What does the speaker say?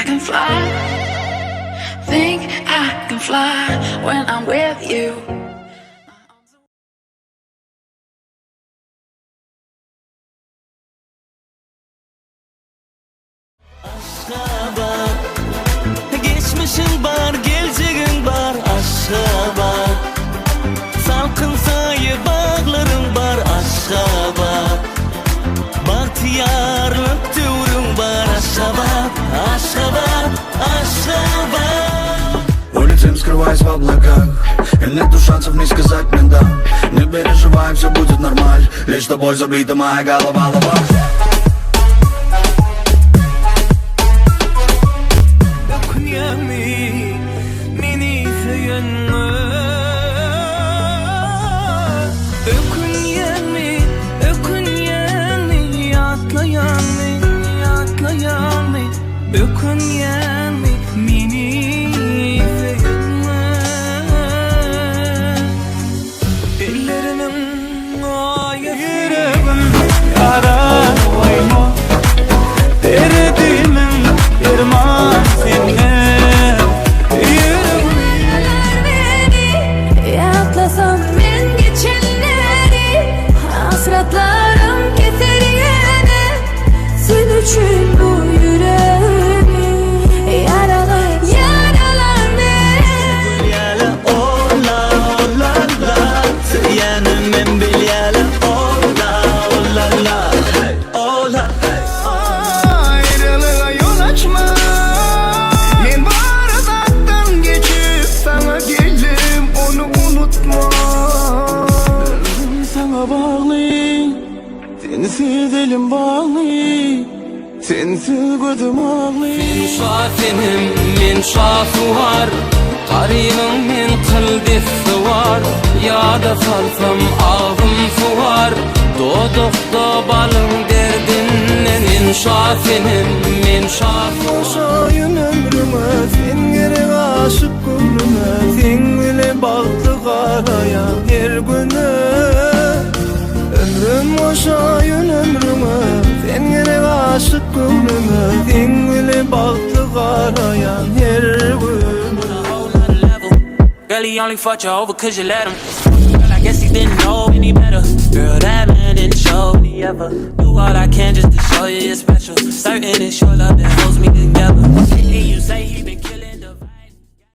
can fly. Think I can fly when I'm with you. Aşka bak, geçmişin var, geleceğin var. Aşka bak, salkın sayı bağların var. Aşka bak, bahtiyarlık türün var. Aşka bak, aşka bak, aşka bak. Улицы скрываясь в облаках, и нету шансов не сказать мне да. Не переживай, все будет нормально, лишь тобой забита моя голова, лава. Sensiz elim bağlı, sensiz gözüm ağlı. Men şafinim, men şafı var, garibim men kıldisi var. Yada salsam ağzım su var, dodukta balım derdinden. Men şafinim, men şafı var. Yaşayın ömrüme, sen gerek aşık ömrüme. Sen bile baktı karayan her güne. Ömrüm yaşayın ömrüme, sen gerek aşık ömrüme. Sen bile baktı karayan her güne. Girl, he only fucked you over cause you let him. Girl, I guess he didn't know any better. Girl, that man didn't show me ever. Do all I can just to show you it's special. Certain it's your love that holds me together. You say he been killing.